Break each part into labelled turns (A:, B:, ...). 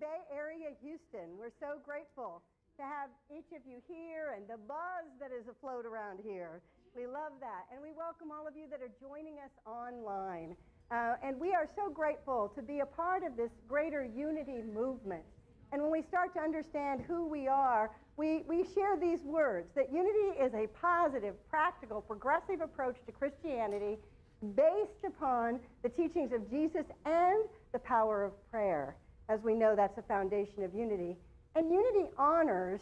A: Bay Area, Houston. We're so grateful to have each of you here and the buzz that is afloat around here. We love that. And we welcome all of you that are joining us online. And we are so grateful to be a part of this greater unity movement. And when we start to understand who we are, we share these words, that unity is a positive, practical, progressive approach to Christianity based upon the teachings of Jesus and the power of prayer. As we know, that's the foundation of unity. And unity honors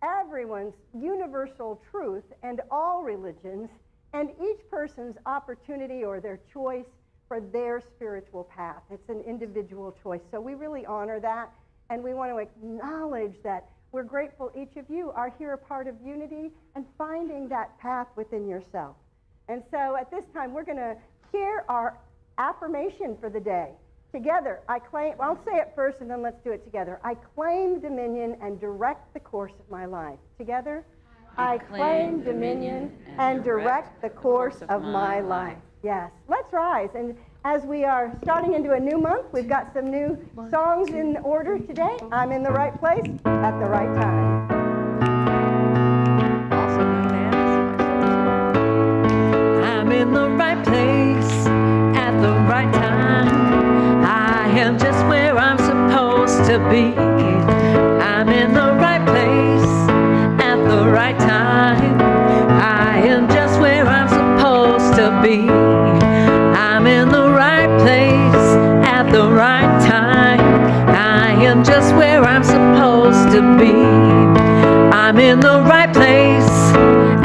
A: everyone's universal truth and all religions and each person's opportunity or their choice for their spiritual path. It's an individual choice. So we really honor that, and we want to acknowledge that we're grateful each of you are here a part of unity and finding that path within yourself. And so at this time, we're going to hear our affirmation for the day. Together, I claim, well, I'll say it first and then let's do it together. I claim dominion and direct the course of my life. Together, I claim dominion and direct the course of my life. Yes, let's rise. And as we are starting into a new month, we've got some new songs in order today. I'm in the right place at the right time.
B: I'm in the right place at the right time. I am just where I'm supposed to be. I'm in the right place at the right time. I am just where I'm supposed to be. I'm in the right place at the right time. I am just where I'm supposed to be. I'm in the right place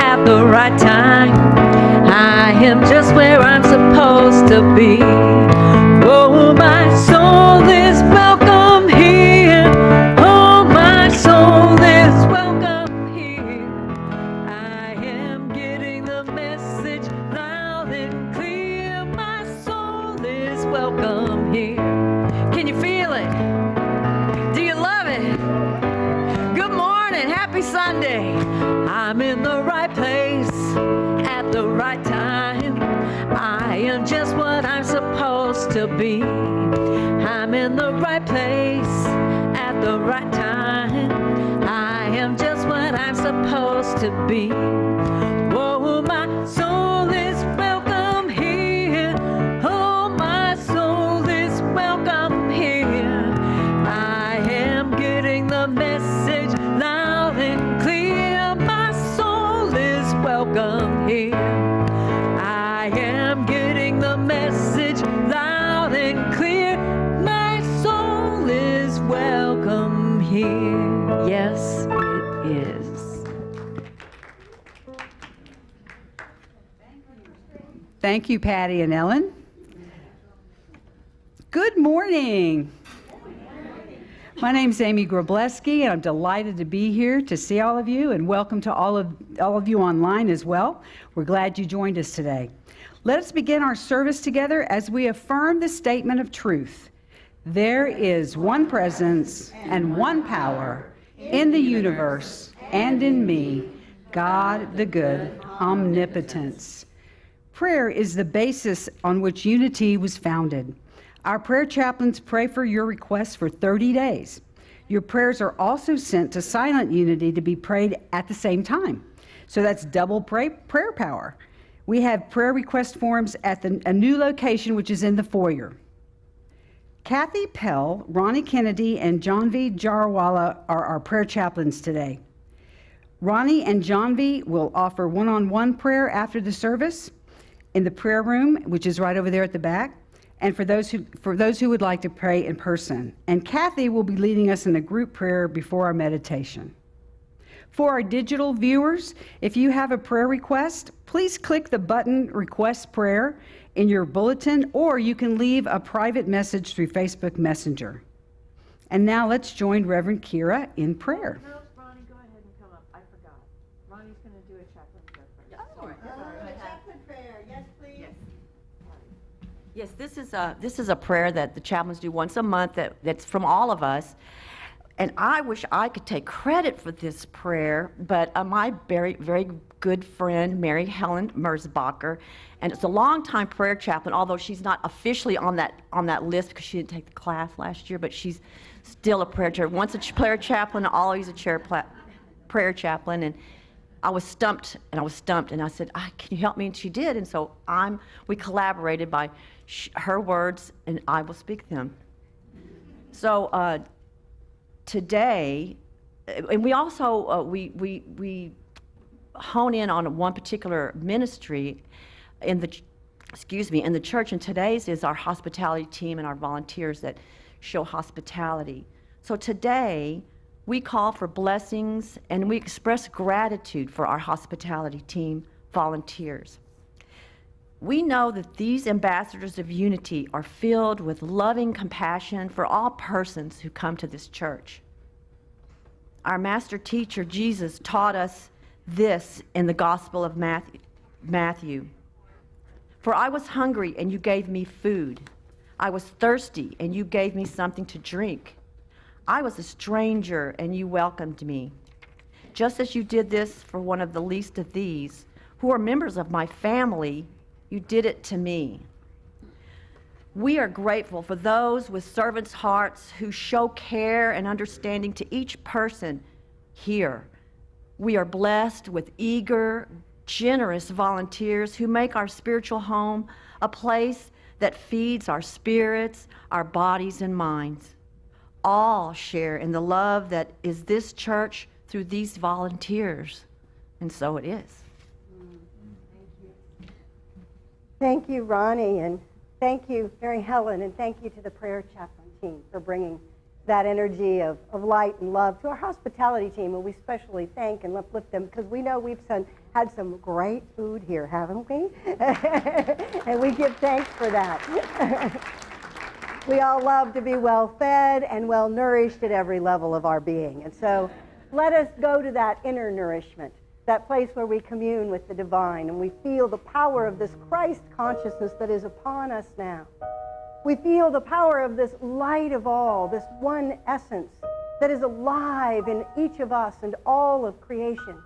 B: at the right time. I am just where I'm supposed to be. Oh, my soul is welcome here. Oh, my soul is welcome here. I am getting the message loud and clear. My soul is welcome here. Can you feel it? Do you love it? Good morning. Happy Sunday. I'm in the right place at the right time. I am just what I'm supposed to be. I'm in the right place at the right time. I am just what I'm supposed to be. Oh, my soul is welcome here. Oh, my soul is welcome here. I am getting the message loud and clear. My soul is welcome here. I am getting the message loud and clear. My soul is welcome here. Yes, it is.
C: Thank you, Patty and Ellen. Good morning. My name's Amy Grobleski, and I'm delighted to be here to see all of you, and welcome to all of you online as well. We're glad you joined us today. Let us begin our service together as we affirm the statement of truth. There is one presence and one power in the universe and in me, God the good, omnipotence. Prayer is the basis on which unity was founded. Our prayer chaplains pray for your requests for 30 days. Your prayers are also sent to Silent Unity to be prayed at the same time. So that's double prayer power. We have prayer request forms at a new location, which is in the foyer. Kathy Pell, Ronnie Kennedy, and Janvi Jarawala are our prayer chaplains today. Ronnie and Janvi will offer one-on-one prayer after the service in the prayer room, which is right over there at the back, and for those who would like to pray in person. And Kathy will be leading us in a group prayer before our meditation. For our digital viewers, if you have a prayer request, please click the button Request Prayer in your bulletin, or you can leave a private message through Facebook Messenger. And now let's join Reverend Kyra in prayer.
B: No, Ronnie, go ahead and come up. I forgot. Ronnie's going to do a chaplain prayer first.
A: Chaplain prayer. Yes, please.
D: Yes, this is a prayer that the chaplains do once a month that's from all of us. And I wish I could take credit for this prayer, but my very, very good friend, Mary Helen Merzbacher, and it's a longtime prayer chaplain, although she's not officially on that list because she didn't take the class last year, but she's still a prayer chaplain. Once a prayer chaplain, always a prayer chaplain. And I was stumped, and I said, can you help me? And she did, and so we collaborated by her words, and I will speak them. So today, and we also, we hone in on one particular ministry in the church, and today's is our hospitality team and our volunteers that show hospitality. So today, we call for blessings and we express gratitude for our hospitality team volunteers. We know that these ambassadors of unity are filled with loving compassion for all persons who come to this church. Our master teacher, Jesus, taught us this in the Gospel of Matthew. For I was hungry, and you gave me food. I was thirsty, and you gave me something to drink. I was a stranger, and you welcomed me. Just as you did this for one of the least of these, who are members of my family, you did it to me. We are grateful for those with servants' hearts who show care and understanding to each person here. We are blessed with eager, generous volunteers who make our spiritual home a place that feeds our spirits, our bodies, and minds. All share in the love that is this church through these volunteers, and so it is.
A: Thank you, Ronnie, and thank you, Mary Helen, and thank you to the prayer chaplain team for bringing that energy of light and love to our hospitality team, and we especially thank and uplift them because we know we've had some great food here, haven't we? And we give thanks for that. We all love to be well-fed and well-nourished at every level of our being, and so let us go to that inner nourishment, that place where we commune with the divine and we feel the power of this Christ consciousness that is upon us now. We feel the power of this light of all, this one essence that is alive in each of us and all of creation.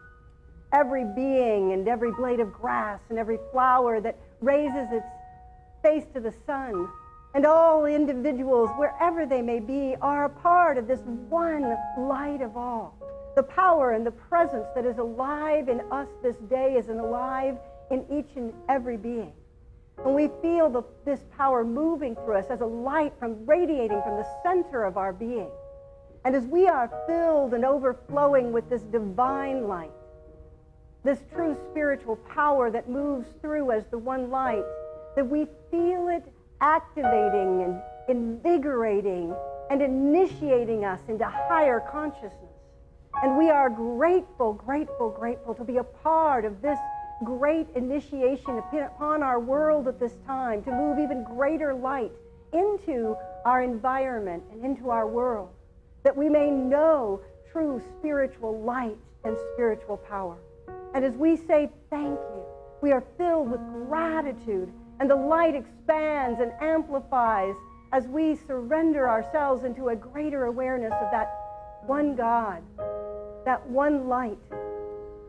A: Every being and every blade of grass and every flower that raises its face to the sun, and all individuals, wherever they may be, are a part of this one light of all. The power and the presence that is alive in us this day is alive in each and every being. When we feel this power moving through us as a light radiating from the center of our being, and as we are filled and overflowing with this divine light, this true spiritual power that moves through as the one light, that we feel it activating and invigorating and initiating us into higher consciousness. And we are grateful, grateful, grateful to be a part of this great initiation upon our world at this time, to move even greater light into our environment and into our world, that we may know true spiritual light and spiritual power. And as we say thank you, we are filled with gratitude, and the light expands and amplifies as we surrender ourselves into a greater awareness of that one God, that one light,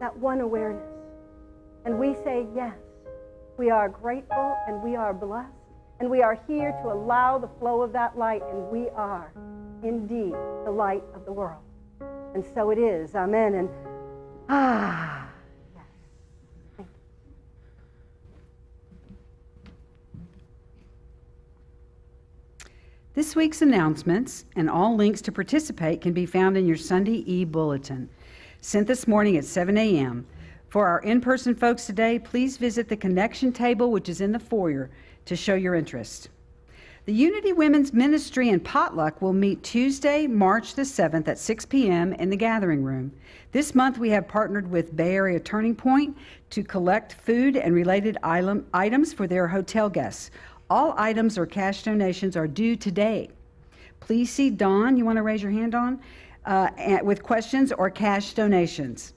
A: that one awareness. And we say, yes, we are grateful and we are blessed, and we are here to allow the flow of that light, and we are indeed the light of the world. And so it is. Amen. And yes. Thank you.
C: This week's announcements and all links to participate can be found in your Sunday e-bulletin, sent this morning at 7 a.m. For our in-person folks today, please visit the connection table, which is in the foyer, to show your interest. The Unity Women's Ministry and Potluck will meet Tuesday, March the 7th at 6 p.m. in the Gathering Room. This month, we have partnered with Bay Area Turning Point to collect food and related items for their hotel guests. All items or cash donations are due today. Please see Dawn, you want to raise your hand, Dawn, with questions or cash donations.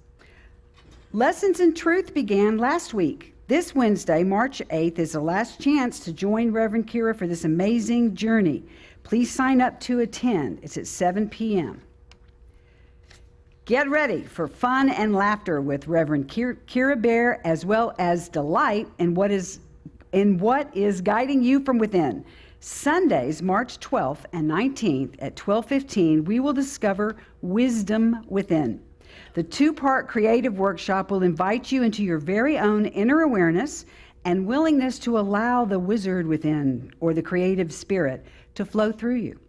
C: Lessons in Truth began last week. This Wednesday, March 8th, is the last chance to join Reverend Kyra for this amazing journey. Please sign up to attend. It's at 7 p.m. Get ready for fun and laughter with Reverend Kyra Bear, as well as delight in what is guiding you from within. Sundays, March 12th and 19th at 12:15, we will discover wisdom within. The two-part creative workshop will invite you into your very own inner awareness and willingness to allow the wizard within, or the creative spirit, to flow through you.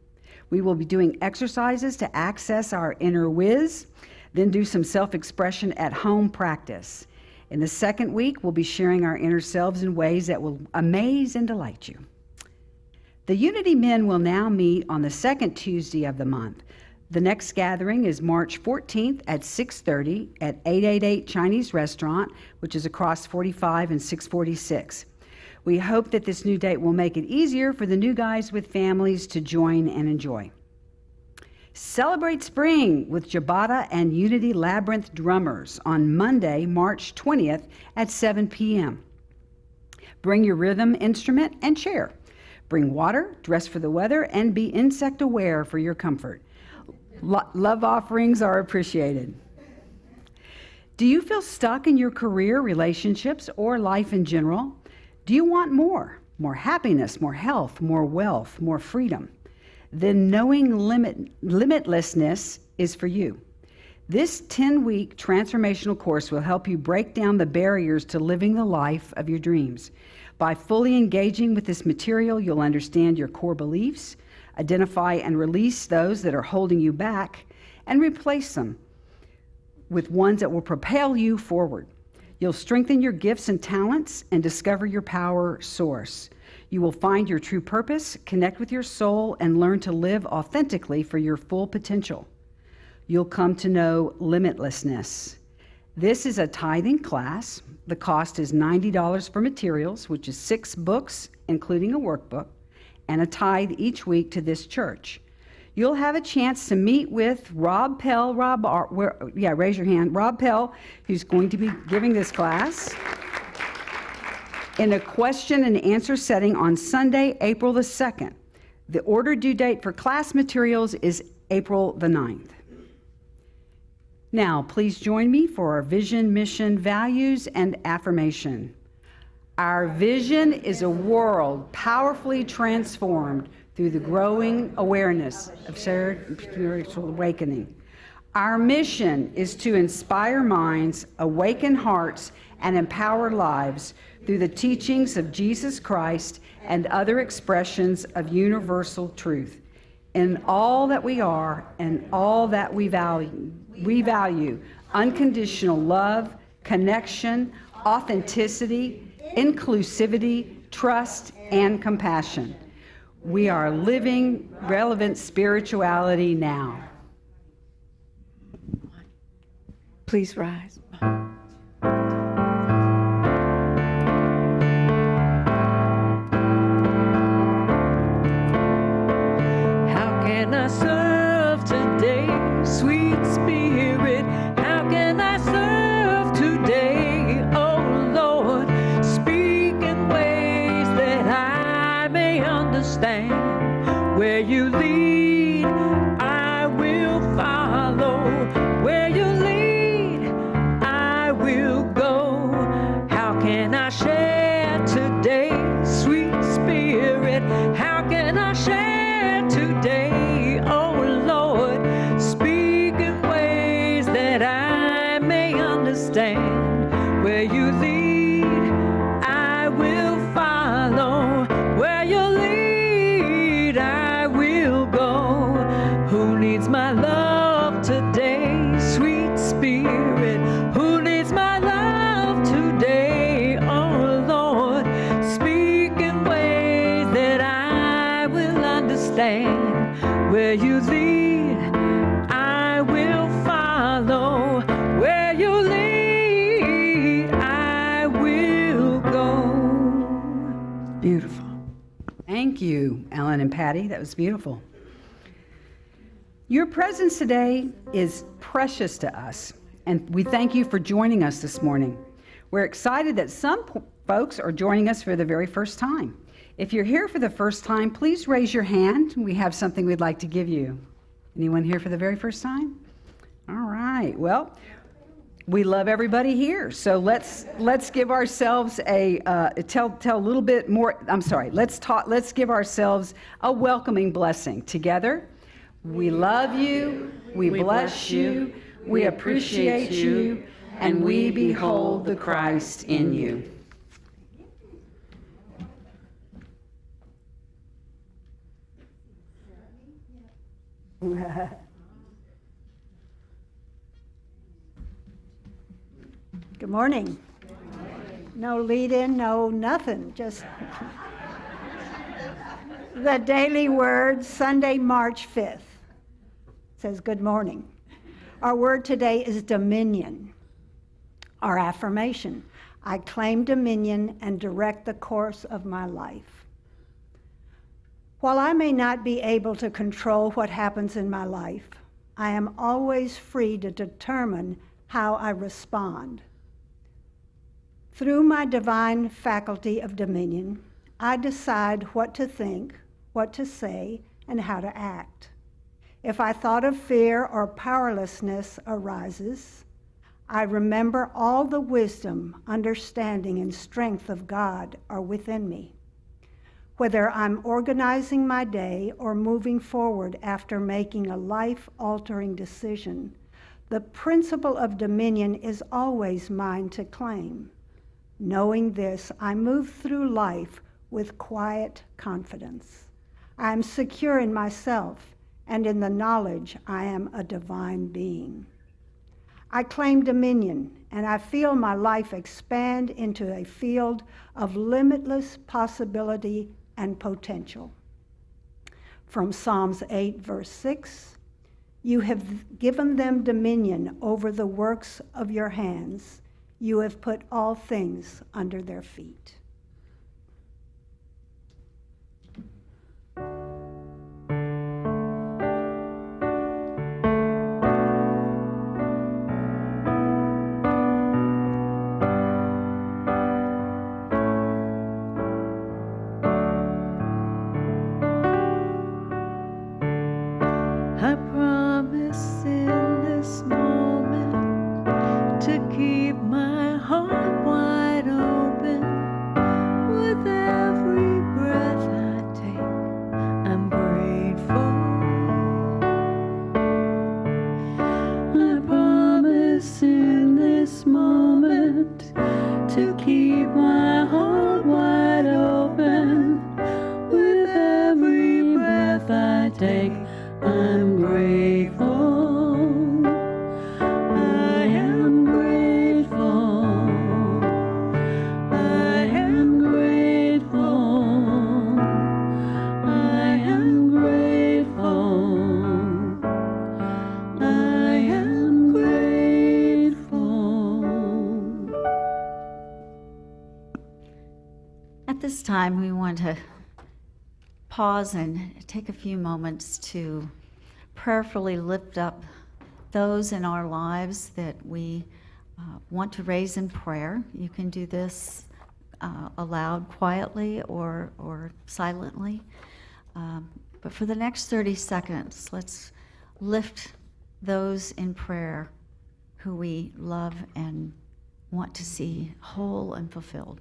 C: We will be doing exercises to access our inner whiz, then do some self-expression at home practice. In the second week, we'll be sharing our inner selves in ways that will amaze and delight you. The Unity Men will now meet on the second Tuesday of the month. The next gathering is March 14th at 6:30 at 888 Chinese Restaurant, which is across 45 and 646. We hope that this new date will make it easier for the new guys with families to join and enjoy. Celebrate spring with Jabata and Unity Labyrinth drummers on Monday, March 20th at 7 p.m. Bring your rhythm instrument and chair. Bring water, dress for the weather, and be insect aware for your comfort. Love offerings are appreciated. Do you feel stuck in your career, relationships, or life in general? Do you want more? More happiness, more health, more wealth, more freedom? Then knowing limitlessness is for you. This 10-week transformational course will help you break down the barriers to living the life of your dreams. By fully engaging with this material, you'll understand your core beliefs, identify and release those that are holding you back, and replace them with ones that will propel you forward. You'll strengthen your gifts and talents and discover your power source. You will find your true purpose, connect with your soul, and learn to live authentically for your full potential. You'll come to know limitlessness. This is a tithing class. The cost is $90 for materials, which is 6 books, including a workbook, and a tithe each week to this church. You'll have a chance to meet with Rob Pell. Raise your hand. Rob Pell, who's going to be giving this class in a question and answer setting on Sunday, April the 2nd. The order due date for class materials is April the 9th. Now, please join me for our vision, mission, values, and affirmation. Our vision is a world powerfully transformed through the growing awareness of spiritual awakening. Our mission is to inspire minds, awaken hearts, and empower lives through the teachings of Jesus Christ and other expressions of universal truth. In all that we are and all that we value unconditional love, connection, authenticity, inclusivity, trust, and compassion. We are living relevant spirituality now.
D: Please rise.
B: How can I serve today, sweet spirit? How can I serve today, oh Lord? Speak in ways that I may understand. Where you lead, I will follow. Where you lead, I will go. How can I share today, sweet spirit? How can I share today, oh Lord? Speak in ways that I may understand. Where you lead, I will follow. Where you lead, I will go. Who needs my love today, sweet spirit? Who needs my love today, oh Lord? Speak in ways that I will understand. Where you lead, I will follow. Where you lead, I will go.
D: Beautiful.
C: Thank you, Ellen and Patty. That was beautiful. Your presence today is precious to us, and we thank you for joining us this morning. We're excited that some folks are joining us for the very first time. If you're here for the first time, please raise your hand. We have something we'd like to give you. Anyone here for the very first time? All right. Well, we love everybody here. So let's give ourselves tell a little bit more. I'm sorry. Let's give ourselves a welcoming blessing together. We love you. We bless you. We appreciate you, and we behold the Christ in you.
E: Good morning. No lead-in, no nothing, just the daily word, Sunday, March 5th. Says good morning. Our word today is dominion. Our affirmation, I claim dominion and direct the course of my life. While I may not be able to control what happens in my life, I am always free to determine how I respond. Through my divine faculty of dominion, I decide what to think, what to say, and how to act. If a thought of fear or powerlessness arises, I remember all the wisdom, understanding, and strength of God are within me. Whether I'm organizing my day or moving forward after making a life-altering decision, the principle of dominion is always mine to claim. Knowing this, I move through life with quiet confidence. I am secure in myself and in the knowledge I am a divine being. I claim dominion, and I feel my life expand into a field of limitless possibility and potential. From Psalms 8, verse 6, you have given them dominion over the works of your hands. You have put all things under their feet.
B: I promise in this moment to keep my heart wide open. With every breath I take, I'm grateful. I promise in this moment to keep my heart wide open. With every breath I take, I'm grateful. I am grateful. I am grateful. I am grateful. I am grateful.
F: At this time, we want to pause and take a few moments to prayerfully lift up those in our lives that we want to raise in prayer. You can do this aloud, quietly, or silently. But for the next 30 seconds, let's lift those in prayer who we love and want to see whole and fulfilled.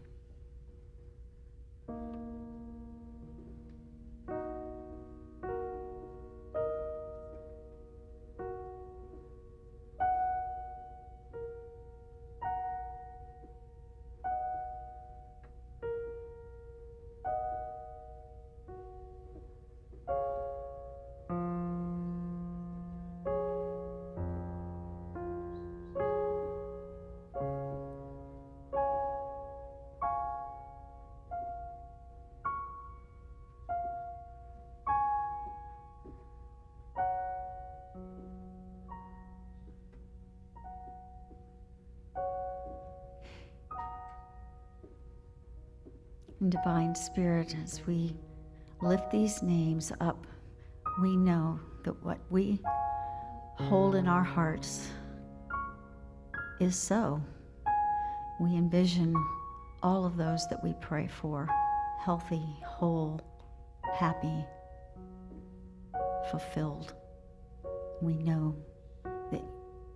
F: And Divine Spirit, as we lift these names up, we know that what we hold in our hearts is so. We envision all of those that we pray for, healthy, whole, happy, fulfilled. We know that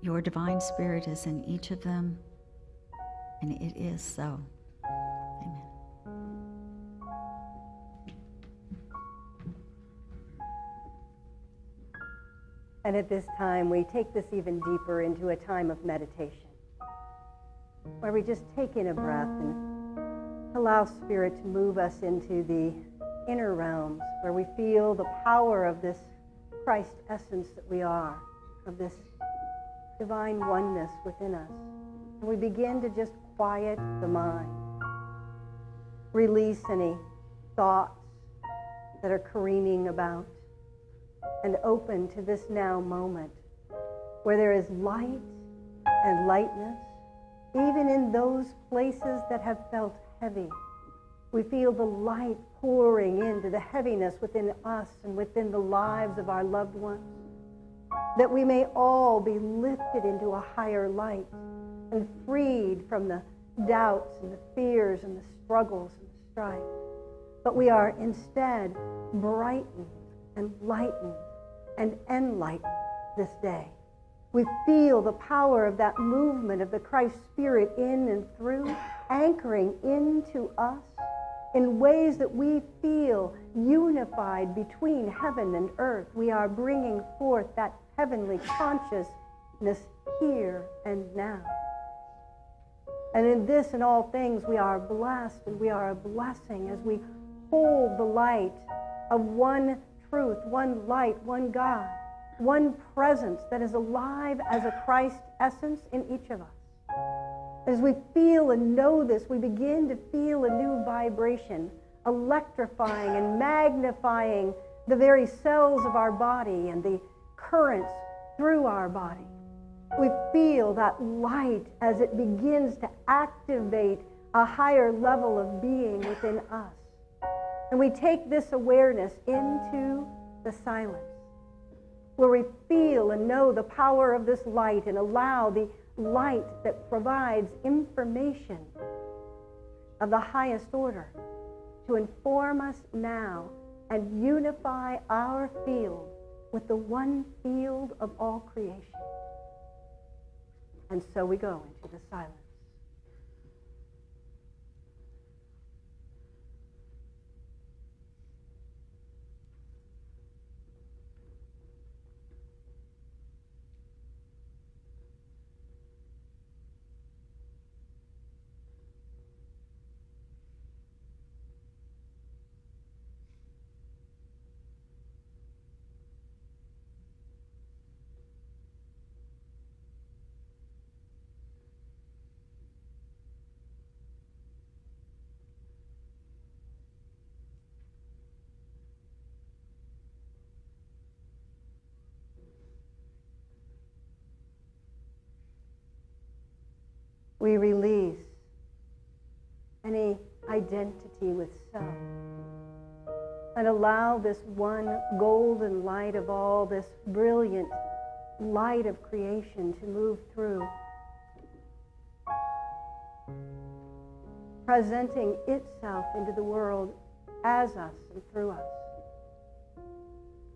F: your divine spirit is in each of them, and it is so. Amen.
A: And at this time, we take this even deeper into a time of meditation, where we just take in a breath and allow Spirit to move us into the inner realms, where we feel the power of this Christ essence that we are, of this divine oneness within us. And we begin to just quiet the mind, release any thoughts that are careening about, and open to this now moment where there is light and lightness, even in those places that have felt heavy. We feel the light pouring into the heaviness within us and within the lives of our loved ones, that we may all be lifted into a higher light and freed from the doubts and the fears and the struggles and the strife. But we are instead brightened and lightened and enlightened this day. We feel the power of that movement of the Christ Spirit in and through, anchoring into us in ways that we feel unified between heaven and earth. We are bringing forth that heavenly consciousness here and now. And in this and all things, we are blessed and we are a blessing as we hold the light of one truth, one light, one God, one presence that is alive as a Christ essence in each of us. As we feel and know this, we begin to feel a new vibration, electrifying and magnifying the very cells of our body and the currents through our body. We feel that light as it begins to activate a higher level of being within us. And we take this awareness into the silence, where we feel and know the power of this light and allow the light that provides information of the highest order to inform us now and unify our field with the one field of all creation. And so we go into the silence. We release any identity with self and allow this one golden light of all, this brilliant light of creation to move through, presenting itself into the world as us and through us.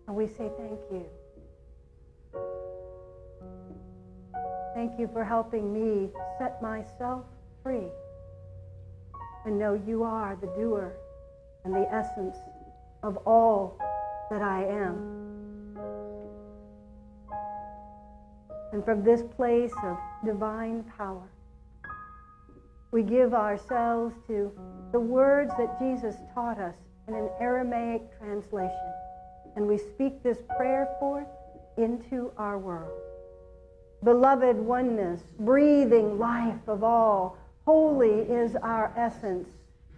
A: And we say thank you. Thank you for helping me set myself free and know you are the doer and the essence of all that I am. And from this place of divine power, we give ourselves to the words that Jesus taught us in an Aramaic translation, and we speak this prayer forth into our world. Beloved oneness, breathing life of all, holy is our essence.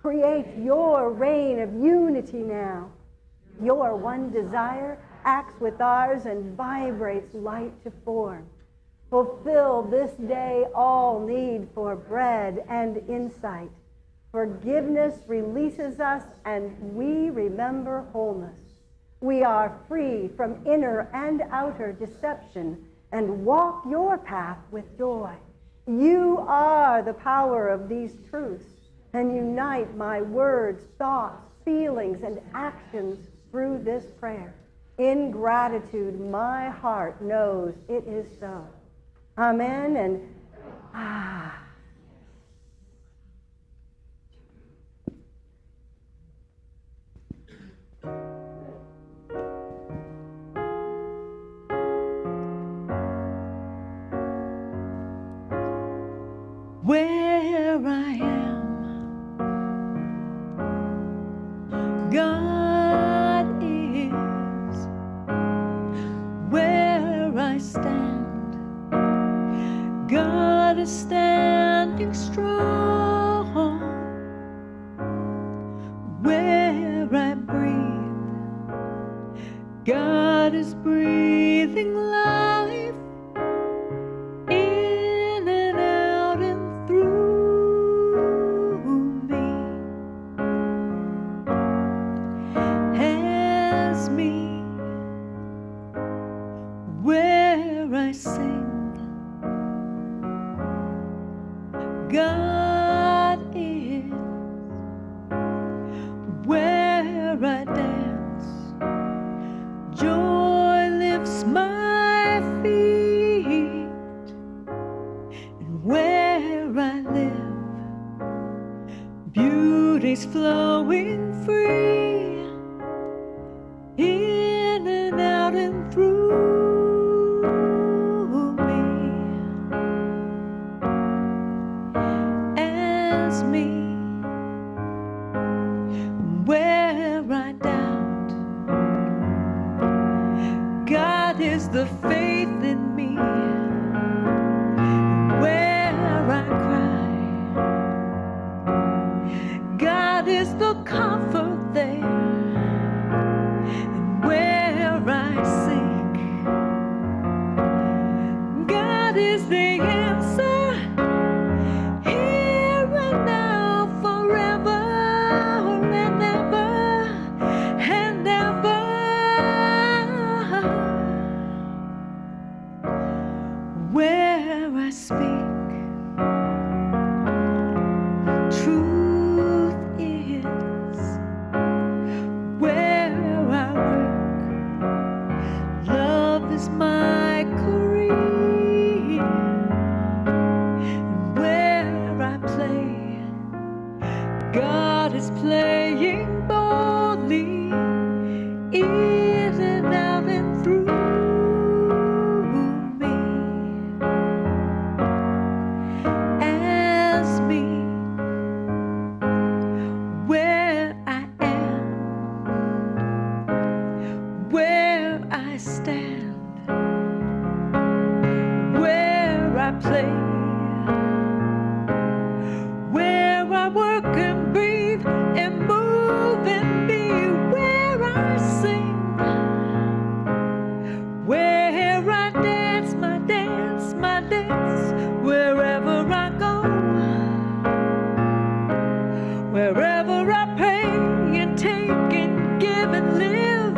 A: Create your reign of unity now. Your one desire acts with ours and vibrates light to form. Fulfill this day all need for bread and insight. Forgiveness releases us and we remember wholeness. We are free from inner and outer deception and walk your path with joy. You are the power of these truths, and unite my words, thoughts, feelings, and actions through this prayer. In gratitude, my heart knows it is so. Amen. And
B: where I am, God is. Where I stand, God is standing strong. Where I breathe, God is breathing life in and out and through me. Has me where I sing, God is. Where I dance, joy lifts my feet. And where I live, beauty's flowing free, in and out and through me. As me, where I doubt, God is the faith in me. Where I cry, God is the comfort there. And where I sink, God is the answer. Here and now, forever and ever and ever. Where I speak, truth is. Where I work, love is my career. And where I play, God is playing boldly, in and out and through me. As me, where I am, where I stand, where I play, where I work and breathe and move and be, where I sing, where I dance, my dance, my dance, wherever I go, wherever I pray and take and give and live,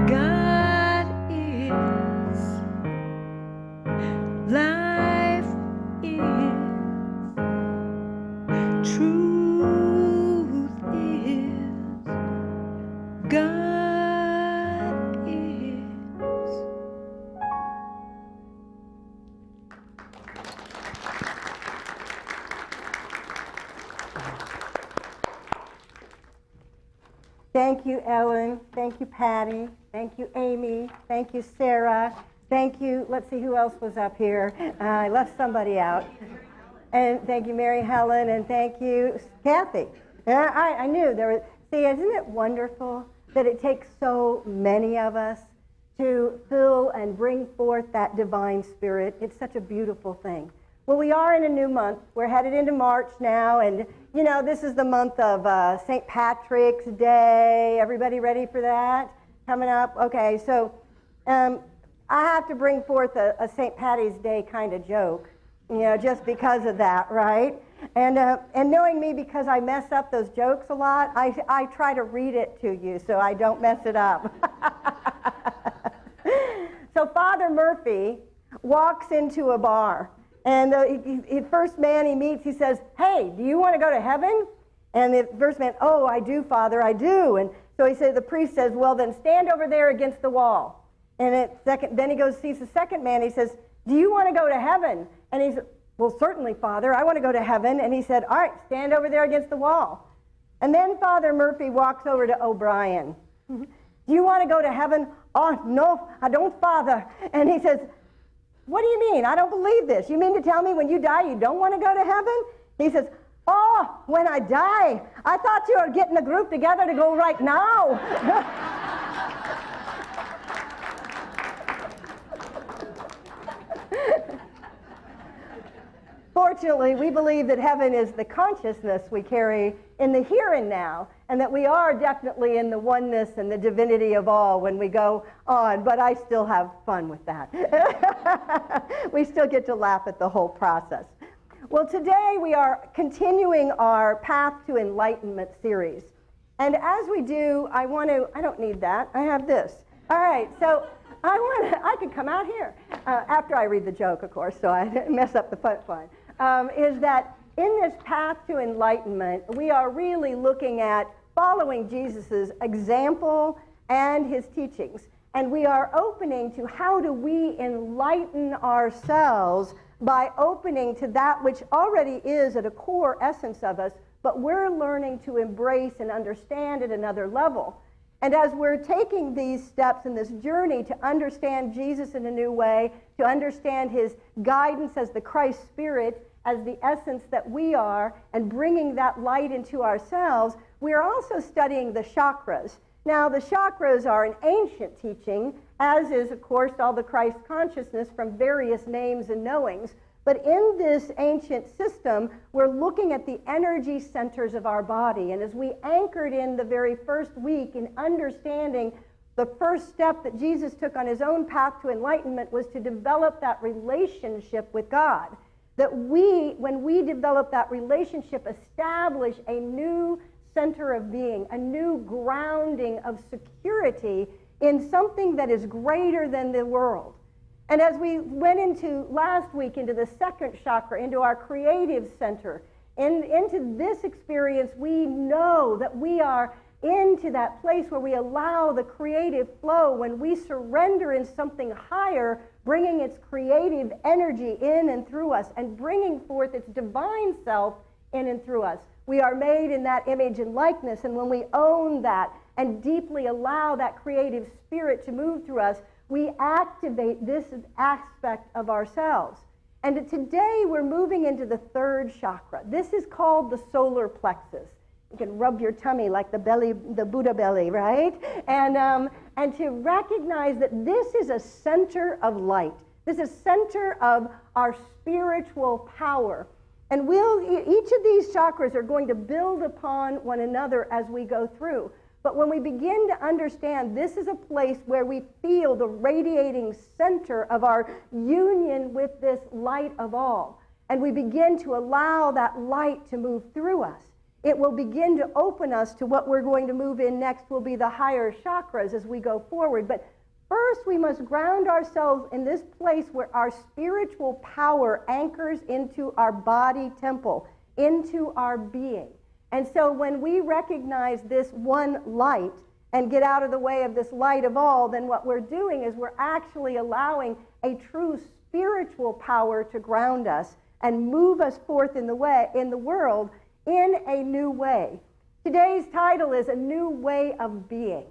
B: God is. Life is. Truth is. God is.
A: thank you, Ellen. Thank you, Patty. Thank you, Amy. Thank you, Sarah. Thank you. Let's see who else was up here. I left somebody out. And thank you, Mary Helen, and thank you, Kathy. I knew there was. See, isn't it wonderful that it takes so many of us to fill and bring forth that divine spirit? It's such a beautiful thing. Well, we are in a new month. We're headed into March now, and you know, this is the month of St. Patrick's Day. Everybody ready for that? Coming up? Okay, so I have to bring forth a St. Patty's Day kind of joke, you know, just because of that, right? And knowing me, because I mess up those jokes a lot, I try to read it to you so I don't mess it up. So Father Murphy walks into a bar, and the first man he meets, he says, "Hey, do you want to go to heaven?" And the first man, "Oh, I do, Father, I do." And so he says, the priest says, "Well, then stand over there against the wall." And then he goes, sees the second man, he says, do you want to go to heaven? And he said, well, certainly, Father, I want to go to heaven. And he said, all right, stand over there against the wall. And then Father Murphy walks over to O'Brien. Do you want to go to heaven? Oh, no, I don't, Father. And he says, what do you mean? I don't believe this. You mean to tell me when you die you don't want to go to heaven? He says, oh, when I die, I thought you were getting a group together to go right now. Fortunately, we believe that heaven is the consciousness we carry in the here and now, and that we are definitely in the oneness and the divinity of all when we go on, but I still have fun with that. We still get to laugh at the whole process. Well, today we are continuing our Path to Enlightenment series. And as we do, I don't need that, I have this. All right, so I could come out here after I read the joke, of course, so I mess up the punchline. Is that in this path to enlightenment, we are really looking at following Jesus's example and his teachings. And we are opening to how do we enlighten ourselves by opening to that which already is at a core essence of us, but we're learning to embrace and understand at another level. And as we're taking these steps in this journey to understand Jesus in a new way, to understand his guidance as the Christ Spirit, as the essence that we are, and bringing that light into ourselves, we are also studying the chakras. Now, the chakras are an ancient teaching, as is, of course, all the Christ consciousness from various names and knowings. But in this ancient system, we're looking at the energy centers of our body. And as we anchored in the very first week in understanding the first step that Jesus took on his own path to enlightenment was to develop that relationship with God. That when we develop that relationship, establish a new center of being, a new grounding of security in something that is greater than the world. And as we went into last week into the second chakra, into our creative center, into this experience, we know that we are into that place where we allow the creative flow when we surrender in something higher, bringing its creative energy in and through us and bringing forth its divine self in and through us. We are made in that image and likeness, and when we own that and deeply allow that creative spirit to move through us, we activate this aspect of ourselves. And today we're moving into the third chakra. This is called the solar plexus. You can rub your tummy like the belly, the Buddha belly, right? And to recognize that this is a center of light. This is a center of our spiritual power. And each of these chakras are going to build upon one another as we go through. But when we begin to understand this is a place where we feel the radiating center of our union with this light of all, and we begin to allow that light to move through us, it will begin to open us to what we're going to move in next will be the higher chakras as we go forward. But first we must ground ourselves in this place where our spiritual power anchors into our body temple, into our being. And so when we recognize this one light and get out of the way of this light of all, then what we're doing is we're actually allowing a true spiritual power to ground us and move us forth in the world in a new way. Today's title is A New Way of Being,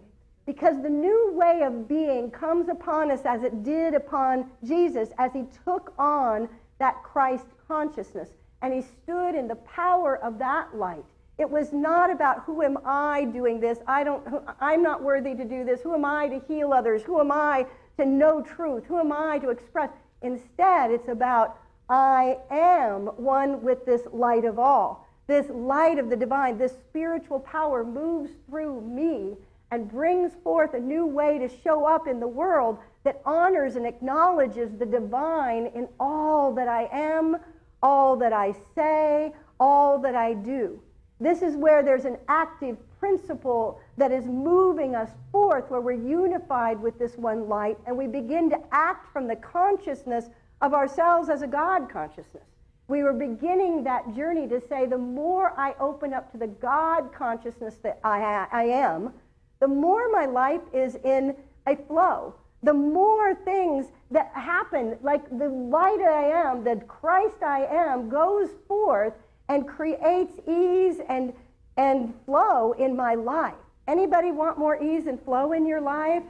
A: because the new way of being comes upon us as it did upon Jesus as he took on that Christ consciousness and he stood in the power of that light. It was not about who am I doing this, I'm not worthy to do this, who am I to heal others, who am I to know truth, who am I to express. Instead, it's about I am one with this light of all. This light of the divine, this spiritual power moves through me and brings forth a new way to show up in the world that honors and acknowledges the divine in all that I am, all that I say, all that I do. This is where there's an active principle that is moving us forth, where we're unified with this one light, and we begin to act from the consciousness of ourselves as a God consciousness. We were beginning that journey to say the more I open up to the God consciousness that I am, the more my life is in a flow. The more things that happen happen. Like the light I am, the Christ I am, goes forth and creates ease and flow in my life. Anybody want more ease and flow in your life?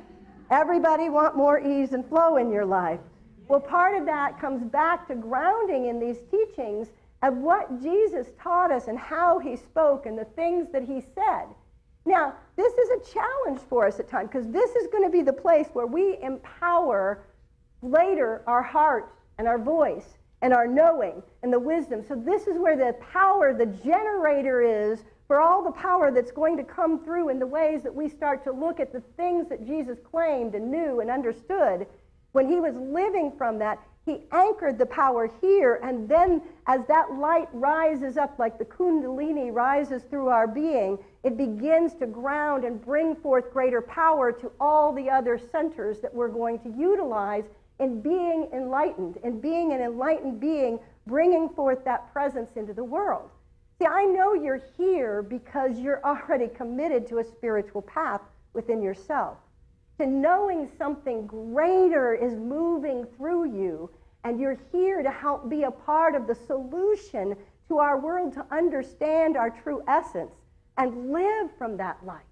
A: Everybody want more ease and flow in your life. Well, part of that comes back to grounding in these teachings of what Jesus taught us and how he spoke and the things that he said. Now, this is a challenge for us at times, because this is going to be the place where we empower later our heart and our voice and our knowing and the wisdom. So this is where the power, the generator is for all the power that's going to come through in the ways that we start to look at the things that Jesus claimed and knew and understood. When he was living from that, he anchored the power here, and then as that light rises up like the kundalini rises through our being, it begins to ground and bring forth greater power to all the other centers that we're going to utilize in being enlightened, and being an enlightened being, bringing forth that presence into the world. See, I know you're here because you're already committed to a spiritual path within yourself, to knowing something greater is moving through you, and you're here to help be a part of the solution to our world, to understand our true essence and live from that light.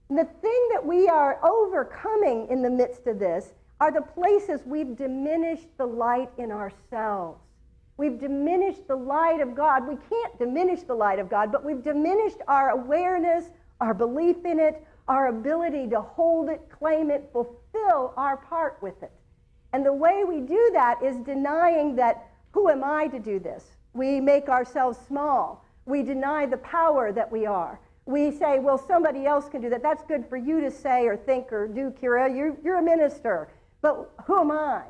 A: And the thing that we are overcoming in the midst of this are the places we've diminished the light in ourselves. We've diminished the light of God. We can't diminish the light of God, but we've diminished our awareness, our belief in it, our ability to hold it, claim it, fulfill our part with it. And the way we do that is denying that, who am I to do this? We make ourselves small. We deny the power that we are. We say, well, somebody else can do that. That's good for you to say or think or do, Kyra. You're a minister. But who am I?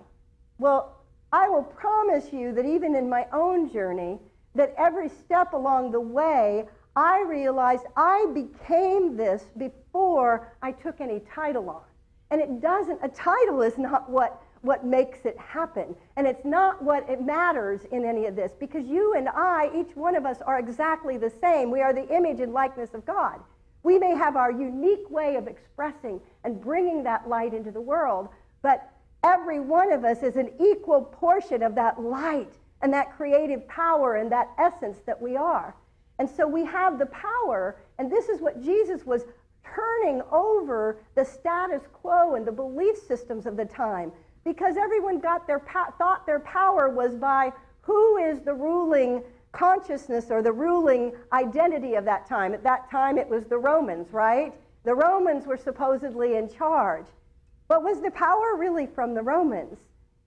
A: Well, I will promise you that even in my own journey, that every step along the way, I realized I became this before I took any title on. And it doesn't, a title is not what makes it happen. And it's not what it matters in any of this, because you and I, each one of us, are exactly the same. We are the image and likeness of God. We may have our unique way of expressing and bringing that light into the world, but every one of us is an equal portion of that light and that creative power and that essence that we are. And so we have the power, and this is what Jesus was turning over the status quo and the belief systems of the time, because everyone got thought their power was by who is the ruling consciousness or the ruling identity of that time. At that time, it was the Romans, right? The Romans were supposedly in charge. But was the power really from the Romans?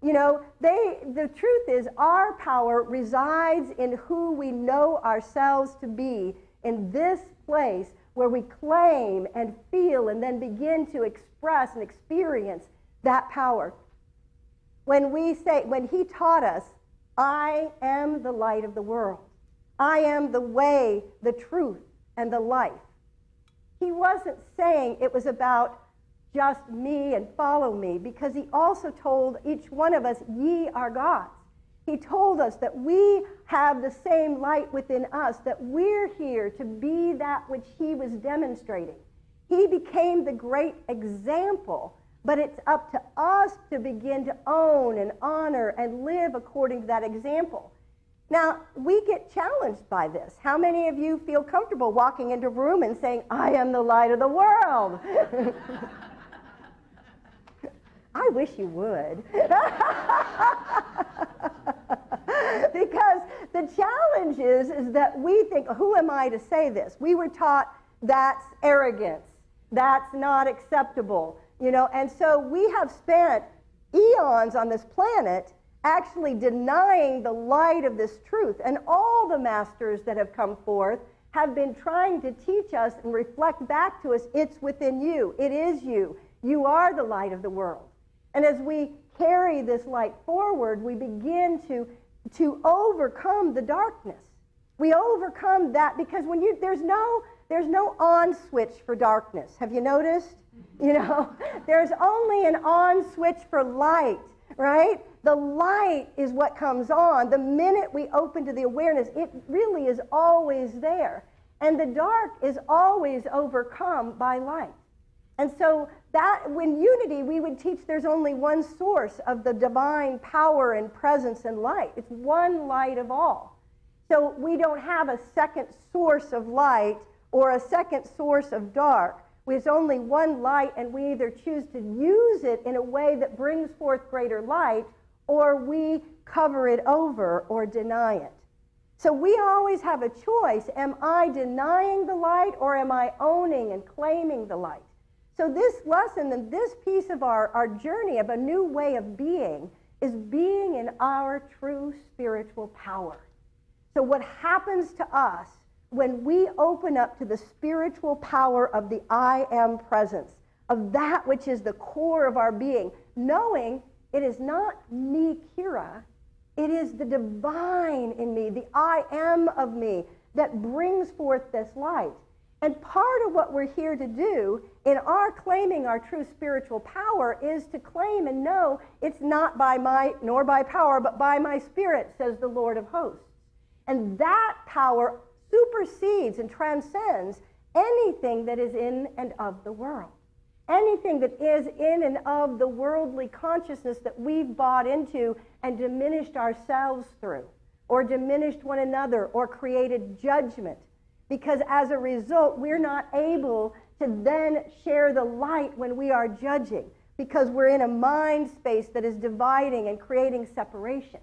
A: You know, the truth is our power resides in who we know ourselves to be in this place where we claim and feel and then begin to express and experience that power. When he taught us, I am the light of the world. I am the way, the truth, and the life. He wasn't saying it was about just me and follow me, because he also told each one of us, ye are gods. He told us that we have the same light within us, that we're here to be that which he was demonstrating. He became the great example, but it's up to us to begin to own and honor and live according to that example. Now, we get challenged by this. How many of you feel comfortable walking into a room and saying, I am the light of the world? I wish you would. Because the challenge is that we think, who am I to say this? We were taught that's arrogance. That's not acceptable. You know, and so we have spent eons on this planet actually denying the light of this truth. And all the masters that have come forth have been trying to teach us and reflect back to us, it's within you. It is you. You are the light of the world. And as we carry this light forward, we begin to overcome the darkness. We overcome that because when there's no on switch for darkness. Have you noticed? You know, there's only an on switch for light, right? The light is what comes on. The minute we open to the awareness, it really is always there. And the dark is always overcome by light. And so that when unity, we would teach there's only one source of the divine power and presence and light. It's one light of all. So we don't have a second source of light or a second source of dark. There's only one light, and we either choose to use it in a way that brings forth greater light, or we cover it over or deny it. So we always have a choice. Am I denying the light, or am I owning and claiming the light? So this lesson and this piece of our journey of a new way of being is being in our true spiritual power. So what happens to us when we open up to the spiritual power of the I am presence, of that which is the core of our being, knowing it is not me, Kyra, it is the divine in me, the I am of me, that brings forth this light. And part of what we're here to do in our claiming our true spiritual power is to claim and know it's not by might nor by power, but by my spirit, says the Lord of hosts. And that power supersedes and transcends anything that is in and of the world. Anything that is in and of the worldly consciousness that we've bought into and diminished ourselves through, or diminished one another, or created judgment. Because as a result, we're not able to then share the light when we are judging, because we're in a mind space that is dividing and creating separation.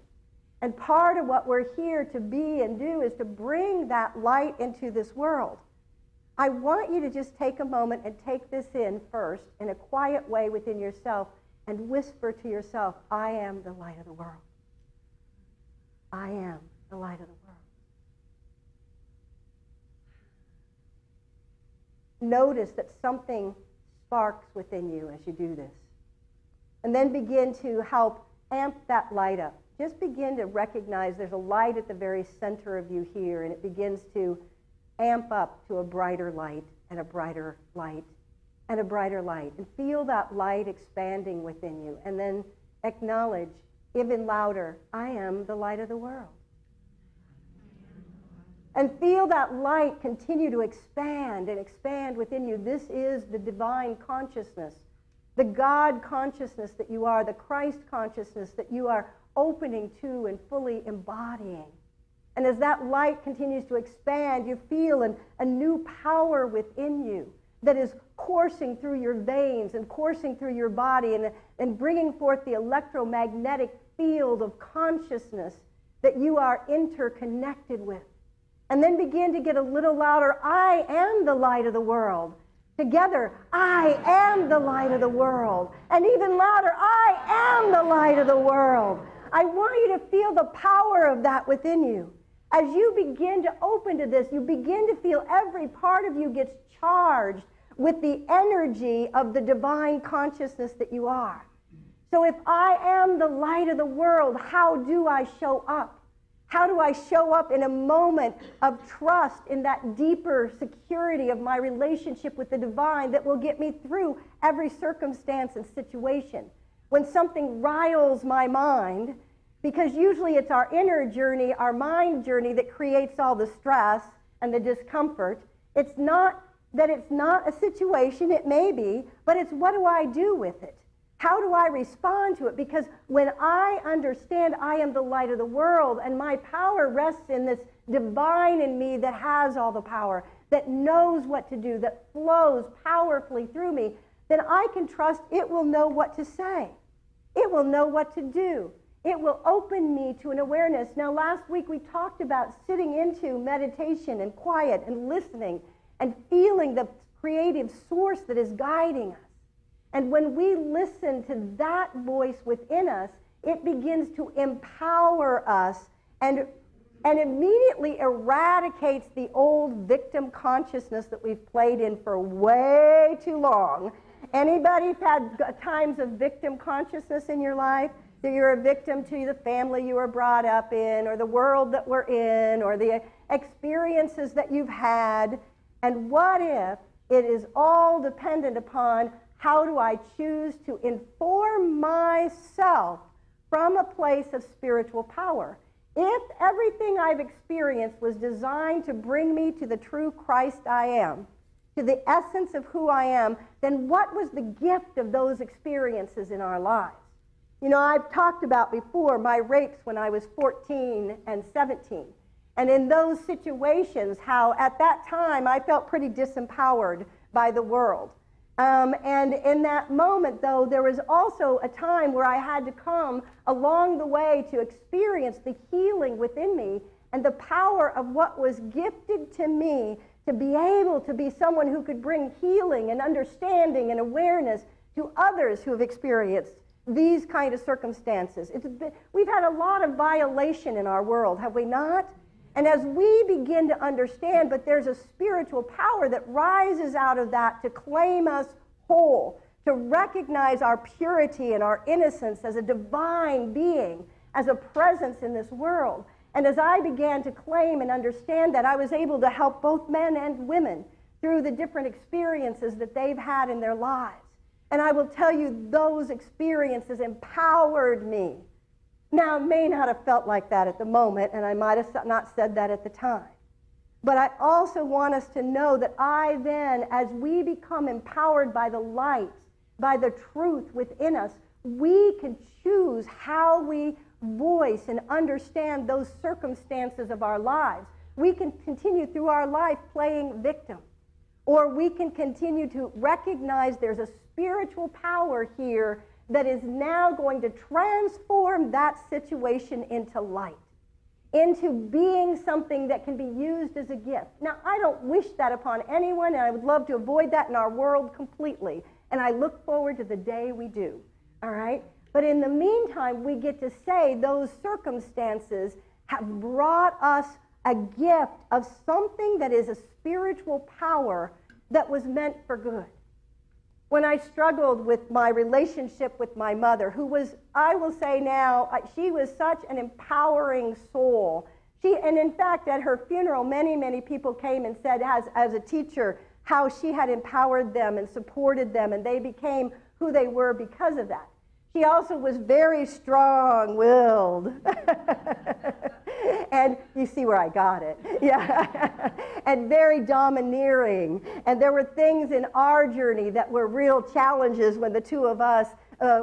A: And part of what we're here to be and do is to bring that light into this world. I want you to just take a moment and take this in first in a quiet way within yourself and whisper to yourself, I am the light of the world. I am the light of the world. Notice that something sparks within you as you do this. And then begin to help amp that light up. Just begin to recognize there's a light at the very center of you here, and it begins to amp up to a brighter light and a brighter light and a brighter light. And feel that light expanding within you. And then acknowledge, even louder, I am the light of the world. And feel that light continue to expand and expand within you. This is the divine consciousness, the God consciousness that you are, the Christ consciousness that you are opening to and fully embodying. And as that light continues to expand, you feel a new power within you that is coursing through your veins and coursing through your body and bringing forth the electromagnetic field of consciousness that you are interconnected with. And then begin to get a little louder, I am the light of the world. Together, I am the light of the world. And even louder, I am the light of the world. I want you to feel the power of that within you. As you begin to open to this, you begin to feel every part of you gets charged with the energy of the divine consciousness that you are. So if I am the light of the world, how do I show up? How do I show up in a moment of trust in that deeper security of my relationship with the divine that will get me through every circumstance and situation? When something riles my mind, because usually it's our inner journey, our mind journey that creates all the stress and the discomfort. It's not that it's not a situation, it may be, but it's what do I do with it? How do I respond to it? Because when I understand I am the light of the world and my power rests in this divine in me that has all the power, that knows what to do, that flows powerfully through me, then I can trust it will know what to say. It will know what to do. It will open me to an awareness. Now, last week we talked about sitting into meditation and quiet and listening and feeling the creative source that is guiding us. And when we listen to that voice within us, it begins to empower us and immediately eradicates the old victim consciousness that we've played in for way too long. Anybody had times of victim consciousness in your life? That you're a victim to the family you were brought up in, or the world that we're in, or the experiences that you've had. And what if it is all dependent upon how do I choose to inform myself from a place of spiritual power? If everything I've experienced was designed to bring me to the true Christ I am, to the essence of who I am, then what was the gift of those experiences in our lives? You know, I've talked about before my rapes when I was 14 and 17. And in those situations, how at that time I felt pretty disempowered by the world. And in that moment, though, there was also a time where I had to come along the way to experience the healing within me and the power of what was gifted to me to be able to be someone who could bring healing and understanding and awareness to others who have experienced these kind of circumstances. We've had a lot of violation in our world, have we not? And as we begin to understand, but there's a spiritual power that rises out of that to claim us whole, to recognize our purity and our innocence as a divine being, as a presence in this world. And as I began to claim and understand that, I was able to help both men and women through the different experiences that they've had in their lives. And I will tell you, those experiences empowered me. Now, it may not have felt like that at the moment, and I might have not said that at the time. But I also want us to know that I then, as we become empowered by the light, by the truth within us, we can choose how we voice and understand those circumstances of our lives. We can continue through our life playing victim, or we can continue to recognize there's a spiritual power here that is now going to transform that situation into light, into being something that can be used as a gift. Now, I don't wish that upon anyone, and I would love to avoid that in our world completely, and I look forward to the day we do, all right? But in the meantime, we get to say those circumstances have brought us a gift of something that is a spiritual power that was meant for good. When I struggled with my relationship with my mother, who was, I will say now, she was such an empowering soul. And in fact, at her funeral, many, many people came and said, as a teacher, how she had empowered them and supported them, and they became who they were because of that. She also was very strong-willed. And you see where I got it. Yeah. And very domineering. And there were things in our journey that were real challenges when the two of us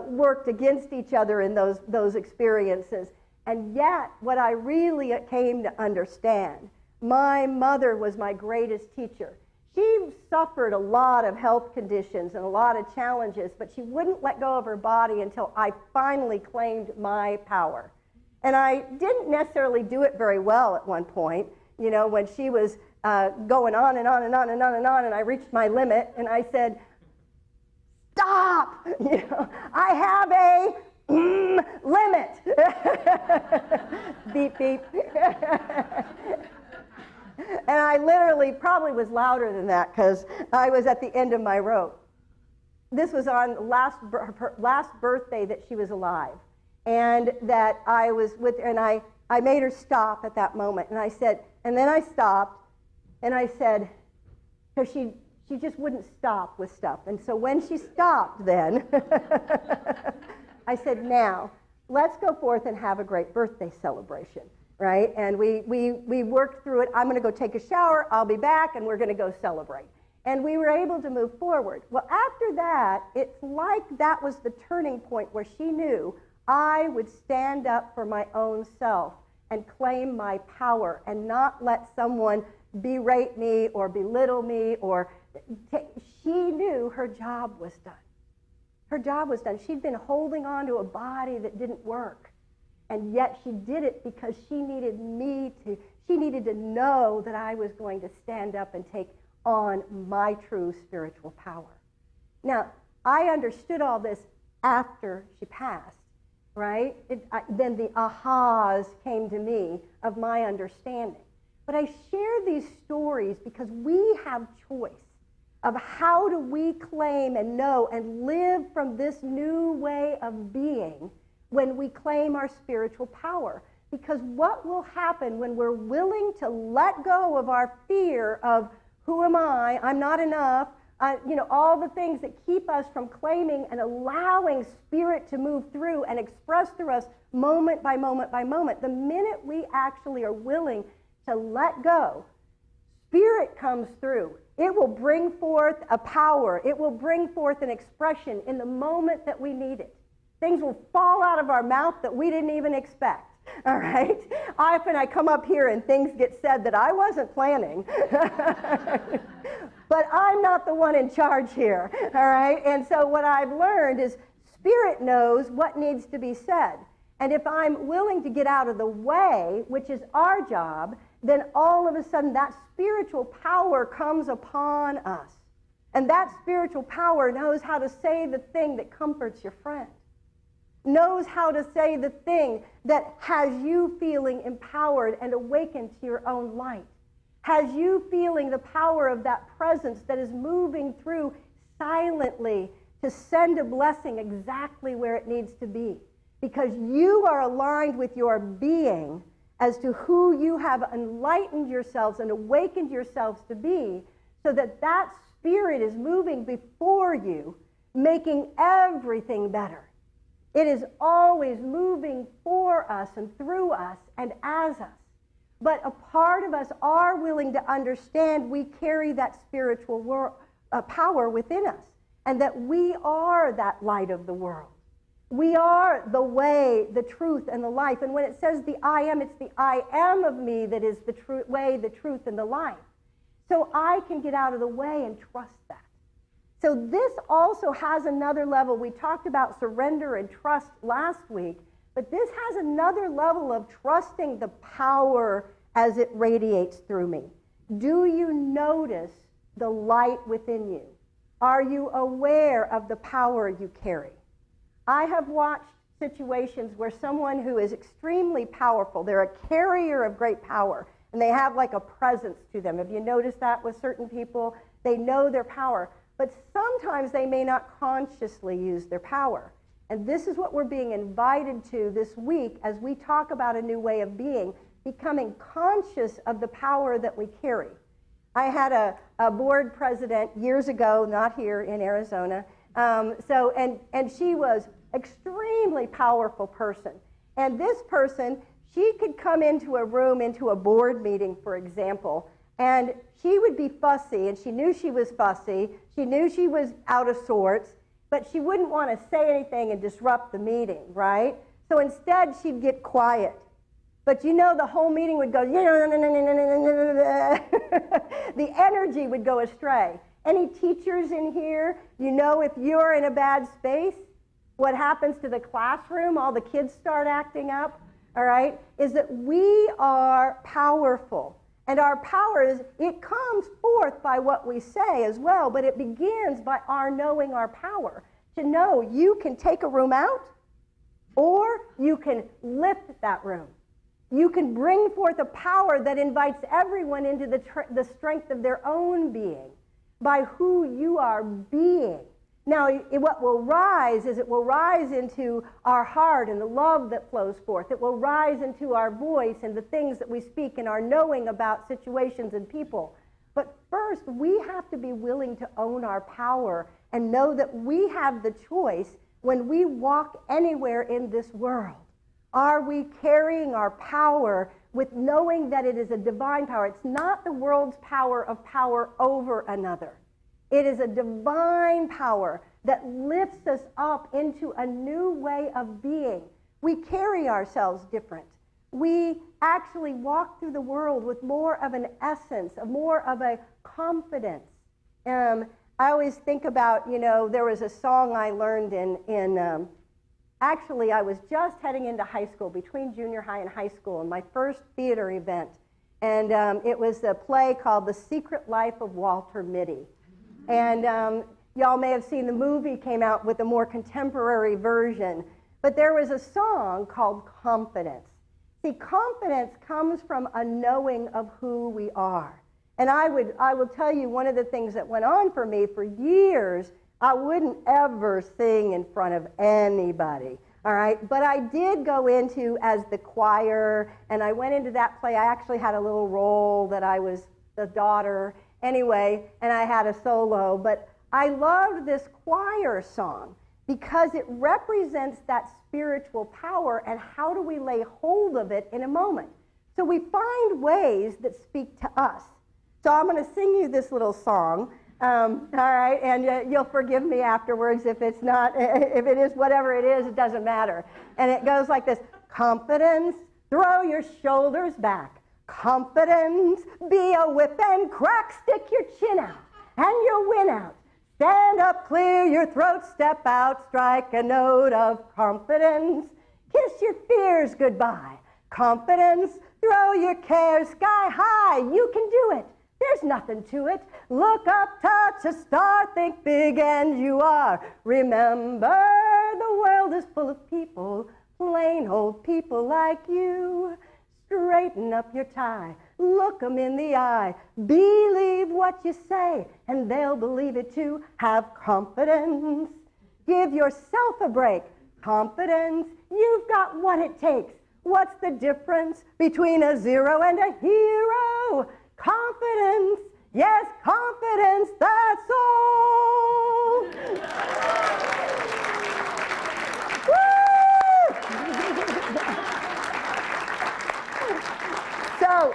A: worked against each other in those experiences. And yet, what I really came to understand, my mother was my greatest teacher. She suffered a lot of health conditions and a lot of challenges, but she wouldn't let go of her body until I finally claimed my power. And I didn't necessarily do it very well at one point, you know, when she was going on and on and on and on and on, and I reached my limit, and I said, stop! You know, I have a limit. Beep, beep. And I literally probably was louder than that because I was at the end of my rope. This was on her last birthday that she was alive, and that I was with her, and I made her stop at that moment. And I said, and then I stopped, and I said, because she just wouldn't stop with stuff. And so when she stopped then, I said, now, let's go forth and have a great birthday celebration. Right? And we worked through it. I'm going to go take a shower. I'll be back, and we're going to go celebrate. And we were able to move forward. Well, after that, it's like that was the turning point where she knew I would stand up for my own self and claim my power and not let someone berate me or belittle me. She knew her job was done. Her job was done. She'd been holding on to a body that didn't work. And yet she did it because she needed to know that I was going to stand up and take on my true spiritual power. Now, I understood all this after she passed, right? Then the ahas came to me of my understanding. But I share these stories because we have choice of how do we claim and know and live from this new way of being when we claim our spiritual power. Because what will happen when we're willing to let go of our fear of who am I, I'm not enough, all the things that keep us from claiming and allowing spirit to move through and express through us moment by moment by moment. The minute we actually are willing to let go, spirit comes through it will bring forth a power. It will bring forth an expression in the moment that we need it. Things will fall out of our mouth that we didn't even expect. All right? Often I come up here and things get said that I wasn't planning. But I'm not the one in charge here. All right? And so what I've learned is Spirit knows what needs to be said. And if I'm willing to get out of the way, which is our job, then all of a sudden that spiritual power comes upon us. And that spiritual power knows how to say the thing that comforts your friend, knows how to say the thing that has you feeling empowered and awakened to your own light, has you feeling the power of that presence that is moving through silently to send a blessing exactly where it needs to be. Because you are aligned with your being as to who you have enlightened yourselves and awakened yourselves to be, so that that spirit is moving before you, making everything better. It is always moving for us and through us and as us. But a part of us are willing to understand we carry that spiritual power within us, and that we are that light of the world. We are the way, the truth, and the life. And when it says the I am, it's the I am of me that is the way, the truth, and the life. So I can get out of the way and trust that. So this also has another level. We talked about surrender and trust last week, but this has another level of trusting the power as it radiates through me. Do you notice the light within you? Are you aware of the power you carry? I have watched situations where someone who is extremely powerful, they're a carrier of great power, and they have like a presence to them. Have you noticed that with certain people? They know their power, but sometimes they may not consciously use their power. And this is what we're being invited to this week as we talk about a new way of being, becoming conscious of the power that we carry. I had a board president years ago, not here in Arizona, and she was extremely powerful person. And this person, she could come into a room, into a board meeting, for example, and she would be fussy, and she knew she was fussy. She knew she was out of sorts, but she wouldn't want to say anything and disrupt the meeting, right? So instead, she'd get quiet. But you know, the whole meeting would go, the energy would go astray. Any teachers in here, you know if you're in a bad space, what happens to the classroom, all the kids start acting up, all right, is that we are powerful. And our power is, it comes forth by what we say as well, but it begins by our knowing our power. To know you can take a room out, or you can lift that room. You can bring forth a power that invites everyone into the strength of their own being by who you are being. Now, what will rise is it will rise into our heart and the love that flows forth. It will rise into our voice and the things that we speak and our knowing about situations and people. But first, we have to be willing to own our power and know that we have the choice when we walk anywhere in this world. Are we carrying our power with knowing that it is a divine power? It's not the world's power of power over another. It is a divine power that lifts us up into a new way of being. We carry ourselves different. We actually walk through the world with more of an essence, more of a confidence. I always think about, you know, there was a song I learned actually, I was just heading into high school, between junior high and high school, in my first theater event. And it was a play called The Secret Life of Walter Mitty. And y'all may have seen the movie came out with a more contemporary version. But there was a song called Confidence. See, confidence comes from a knowing of who we are. And I will tell you, one of the things that went on for me for years, I wouldn't ever sing in front of anybody, all right? But I did go into as the choir, and I went into that play. I actually had a little role that I was the daughter anyway, and I had a solo. But I loved this choir song because it represents that spiritual power, and how do we lay hold of it in a moment? So we find ways that speak to us. So I'm going to sing you this little song, all right, and you'll forgive me afterwards if it's not, if it is whatever it is, it doesn't matter. And it goes like this: confidence, throw your shoulders back. Confidence, be a whip and crack, stick your chin out, and you'll win out. Stand up, clear your throat, step out, strike a note of confidence. Kiss your fears goodbye. Confidence, throw your cares sky high. You can do it. There's nothing to it. Look up, touch a star, think big, and you are. Remember, the world is full of people, plain old people like you. Straighten up your tie, look 'em in the eye, believe what you say, and they'll believe it too. Have confidence, give yourself a break. Confidence, you've got what it takes. What's the difference between a zero and a hero? Confidence, yes, confidence, that's all. So,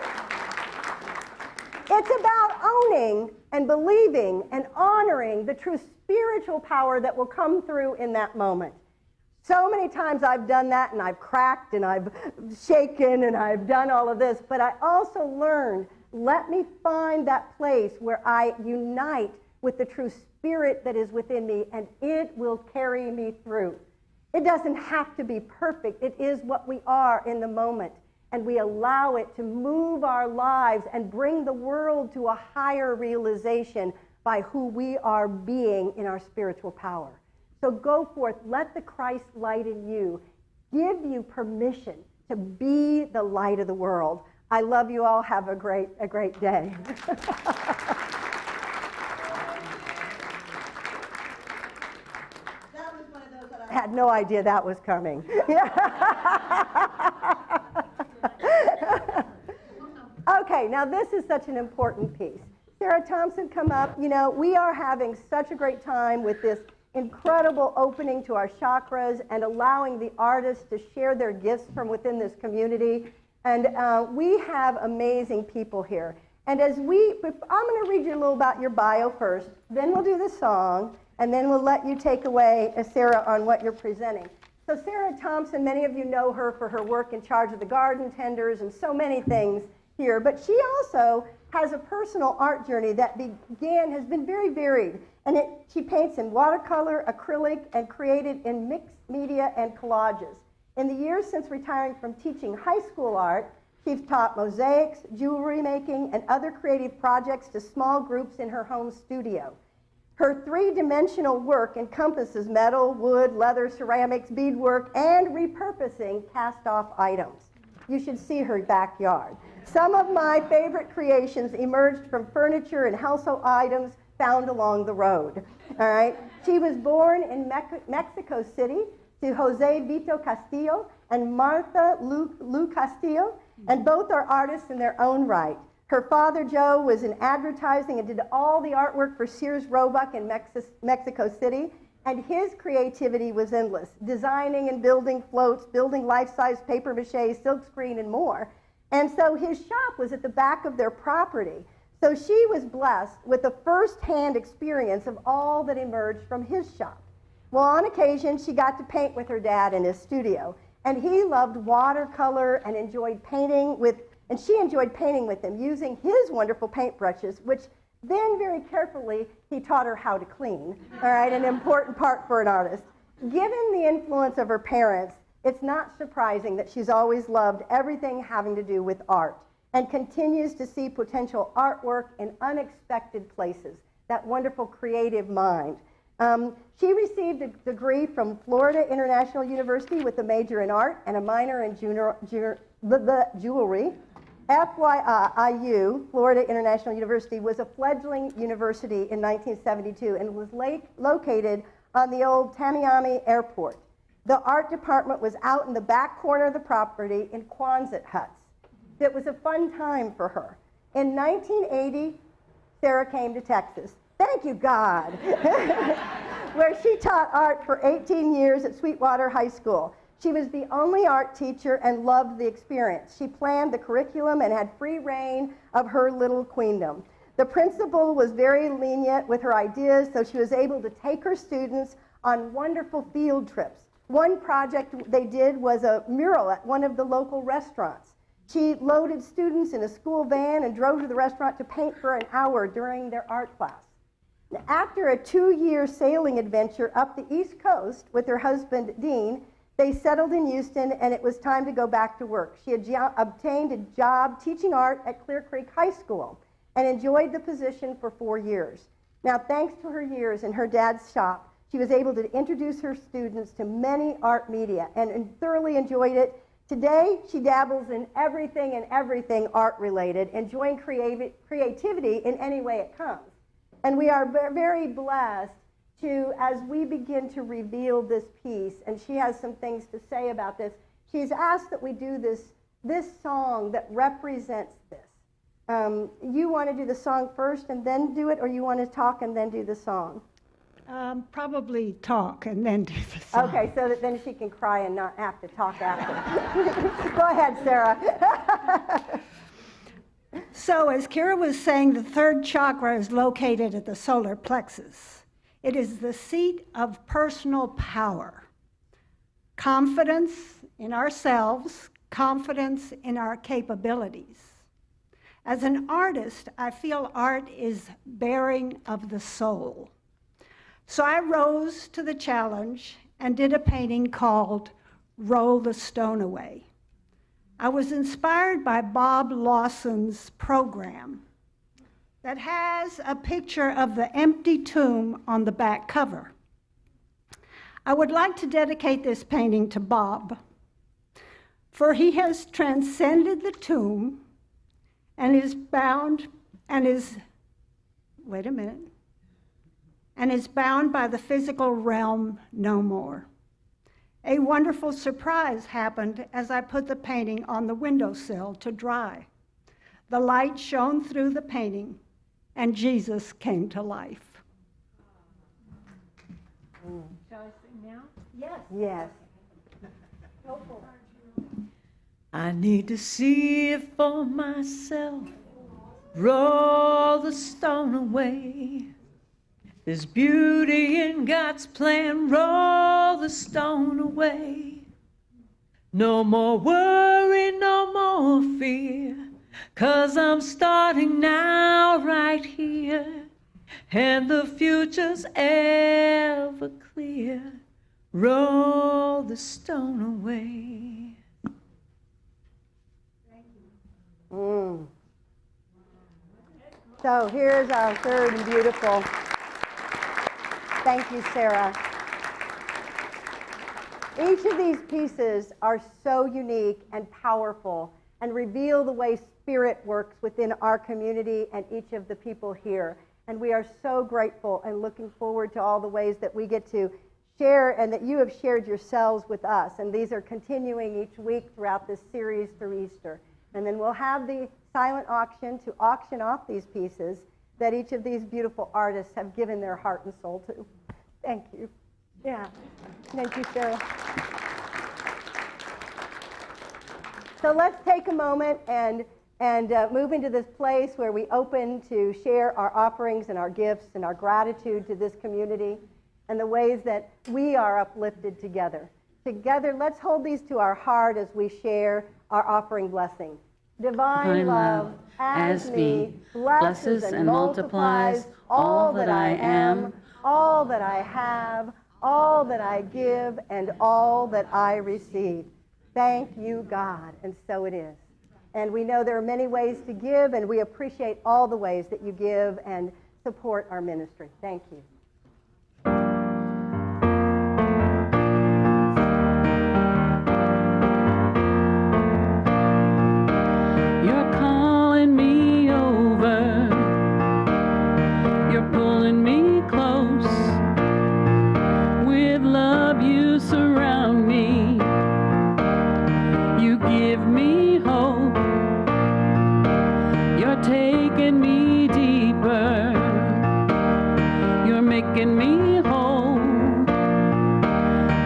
A: it's about owning and believing and honoring the true spiritual power that will come through in that moment. So many times I've done that, and I've cracked and I've shaken and I've done all of this, but I also learned, let me find that place where I unite with the true spirit that is within me, and it will carry me through. It doesn't have to be perfect. It is what we are in the moment. And we allow it to move our lives and bring the world to a higher realization by who we are being in our spiritual power. So go forth, let the Christ light in you give you permission to be the light of the world. I love you all. Have a great day. That was one of those that I had no idea that was coming. Okay, now this is such an important piece. Sarah Thompson, come up. You know, we are having such a great time with this incredible opening to our chakras and allowing the artists to share their gifts from within this community. And we have amazing people here. And I'm going to read you a little about your bio first, then we'll do the song, and then we'll let you take away, Sarah, on what you're presenting. So Sarah Thompson, many of you know her for her work in charge of the garden tenders and so many things here, but she also has a personal art journey that has been very varied. And she paints in watercolor, acrylic, and created in mixed media and collages. In the years since retiring from teaching high school art, she's taught mosaics, jewelry making, and other creative projects to small groups in her home studio. Her three-dimensional work encompasses metal, wood, leather, ceramics, beadwork, and repurposing cast-off items. You should see her backyard. Some of my favorite creations emerged from furniture and household items found along the road. All right. She was born in Mexico City to Jose Vito Castillo and Martha Lu Castillo, and both are artists in their own right. Her father, Joe, was in advertising and did all the artwork for Sears Roebuck in Mexico City, and his creativity was endless, designing and building floats, building life-size papier-mâché, silkscreen, and more. And so his shop was at the back of their property. So she was blessed with a first-hand experience of all that emerged from his shop. Well, on occasion, she got to paint with her dad in his studio, and he loved watercolor and she enjoyed painting with him using his wonderful paintbrushes, which then very carefully he taught her how to clean, all right, an important part for an artist. Given the influence of her parents, it's not surprising that she's always loved everything having to do with art and continues to see potential artwork in unexpected places, that wonderful creative mind. She received a degree from Florida International University with a major in art and a minor in jewelry. FYIU, Florida International University, was a fledgling university in 1972 and was located on the old Tamiami Airport. The art department was out in the back corner of the property in Quonset huts. It was a fun time for her. In 1980, Sarah came to Texas. Thank you, God. Where she taught art for 18 years at Sweetwater High School. She was the only art teacher and loved the experience. She planned the curriculum and had free reign of her little queendom. The principal was very lenient with her ideas, so she was able to take her students on wonderful field trips. One project they did was a mural at one of the local restaurants. She loaded students in a school van and drove to the restaurant to paint for an hour during their art class. After a 2-year sailing adventure up the East Coast with her husband, Dean, they settled in Houston, and it was time to go back to work. She had obtained a job teaching art at Clear Creek High School and enjoyed the position for 4 years. Now, thanks to her years in her dad's shop, she was able to introduce her students to many art media and thoroughly enjoyed it. Today, she dabbles in everything and everything art-related, enjoying creativity in any way it comes. And we are very blessed to, as we begin to reveal this piece, and she has some things to say about this, she's asked that we do this song that represents this. You want to do the song first and then do it, or you want to talk and then do the song?
E: Probably talk and then do the song.
A: Okay, so that then she can cry and not have to talk after. Go ahead, Sarah.
E: So as Kyra was saying, the third chakra is located at the solar plexus. It is the seat of personal power, confidence in ourselves, confidence in our capabilities. As an artist, I feel art is bearing of the soul. So I rose to the challenge and did a painting called Roll the Stone Away. I was inspired by Bob Lawson's program that has a picture of the empty tomb on the back cover. I would like to dedicate this painting to Bob, for he has transcended the tomb and is bound and is, and is bound by the physical realm no more. A wonderful surprise happened as I put the painting on the windowsill to dry. The light shone through the painting, and Jesus came to life.
B: Shall I sing now?
A: Yes. Yes.
B: I need to see it for myself. Roll the stone away. There's beauty in God's plan. Roll the stone away. No more worry, no more fear, 'cause I'm starting now right here, and the future's ever clear. Roll the stone away.
A: So here's our third and beautiful. Thank you, Sarah. Each of these pieces are so unique and powerful and reveal the way spirit works within our community and each of the people here. And we are so grateful and looking forward to all the ways that we get to share and that you have shared yourselves with us. And these are continuing each week throughout this series through Easter. And then we'll have the silent auction to auction off these pieces that each of these beautiful artists have given their heart and soul to. Thank you. Yeah. Thank you, Sarah. So let's take a moment and move into this place where we open to share our offerings and our gifts and our gratitude to this community and the ways that we are uplifted together. Together, let's hold these to our heart as we share our offering blessing. Divine love, as me, blesses and multiplies all that I am, all that I have, all that I give, and all that I receive. Thank you, God. And so it is. And we know there are many ways to give, and we appreciate all the ways that you give and support our ministry. Thank you.
B: You're calling me over. You're pulling me close. With love you surround me. You give me hope. You're taking me deeper. You're making me whole.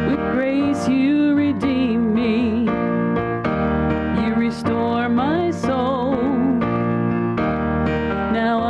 B: With grace you redeem me. You restore my soul. Now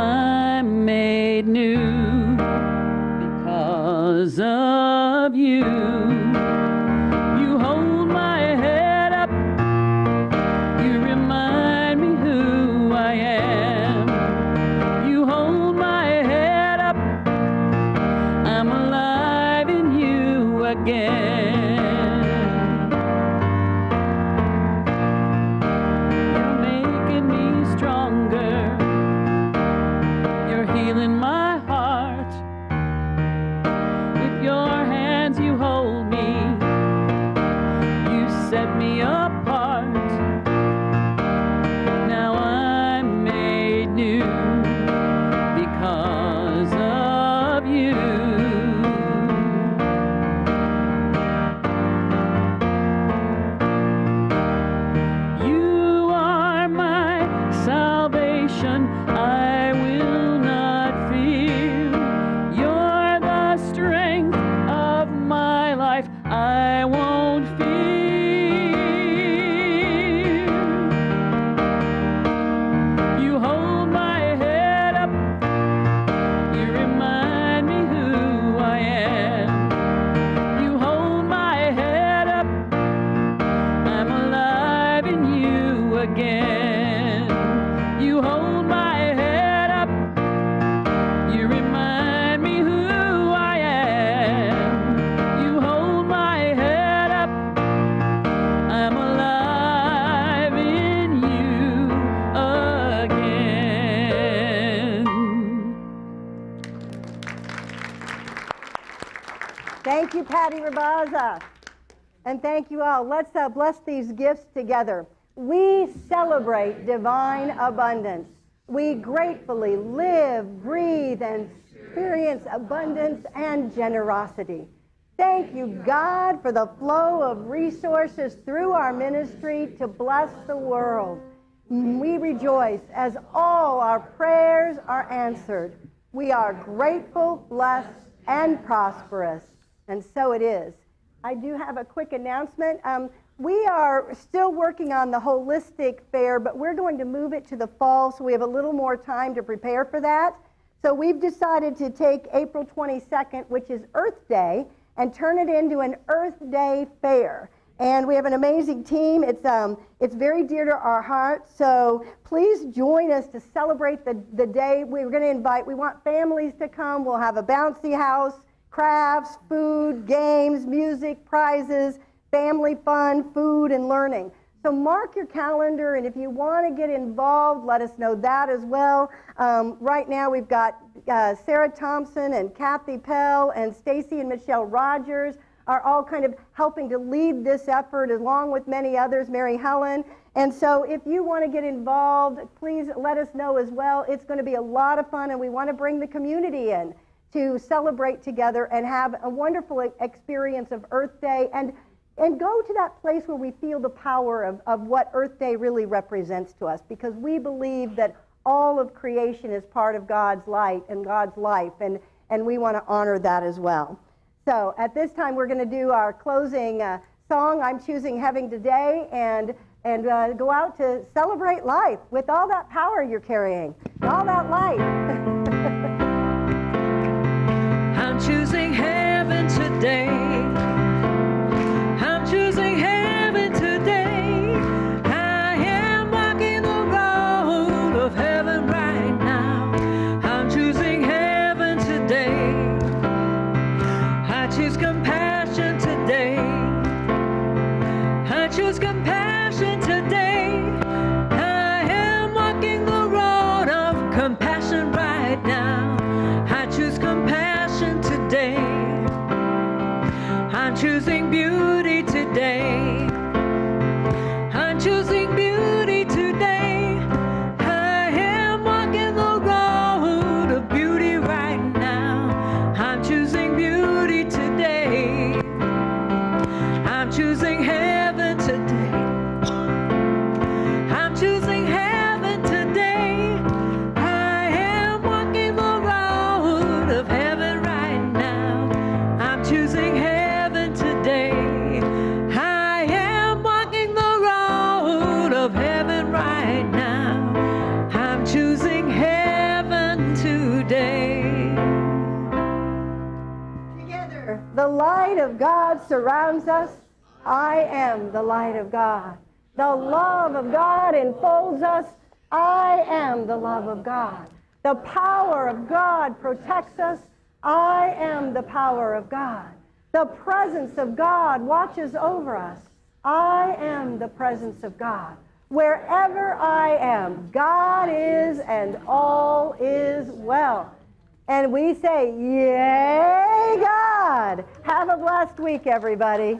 B: me apart. Now I'm made new because of you. You are my salvation. I will not fear. You're the strength of my life. I won't fear. You hold my head up. You remind me who I am. You hold my head up. I'm alive in you again. You hold my head up. You remind me who I am. You hold my head up. I'm alive in you again.
A: Thank you, Patty Rabaza. And thank you all. Let's bless these gifts together. We celebrate divine abundance. We gratefully live, breathe, and experience abundance and generosity. Thank you, God, for the flow of resources through our ministry to bless the world. We rejoice as all our prayers are answered. We are grateful, blessed, and prosperous. And so it is. I do have a quick announcement. We are still working on the holistic fair, but we're going to move it to the fall, so we have a little more time to prepare for that. So we've decided to take April 22nd, which is Earth Day, and turn it into an Earth Day fair. And we have an amazing team. It's very dear to our hearts, so please join us to celebrate the day. We want families to come. We'll have a bouncy house, crafts, food, games, music, prizes, family fun, food, and learning. So mark your calendar, and if you want to get involved, let us know that as well. Right now we've got Sarah Thompson and Kathy Pell and Stacy and Michelle Rogers are all kind of helping to lead this effort along with many others, Mary Helen. And so if you want to get involved, please let us know as well. It's going to be a lot of fun, and we want to bring the community in to celebrate together and have a wonderful experience of Earth Day and go to that place where we feel the power of what Earth Day really represents to us, because we believe that all of creation is part of God's light and God's life, and we want to honor that as well. So at this time, we're going to do our closing song, I'm Choosing Heaven Today, and go out to celebrate life with all that power you're carrying, all that light.
B: I'm choosing heaven today. I'm choosing heaven today. I am walking the road of heaven right now. I'm choosing heaven today. I choose compassion today. I choose compassion today. I am walking the road of compassion right now. I choose compassion today. I'm choosing beauty today. I'm choosing beauty today. I am walking the road of beauty right now. I'm choosing beauty today. I'm choosing heaven today. I'm choosing heaven today. I am walking the road of heaven right now. I'm choosing heaven today. I am walking the road of heaven right now. I'm choosing heaven today.
A: Together, the light of God surrounds us. I am the light of God. The love of God enfolds us. I am the love of God. The power of God protects us. I am the power of God. The presence of God watches over us. I am the presence of God. Wherever I am, God is, and all is well. And we say, yay, God. Have a blessed week, everybody.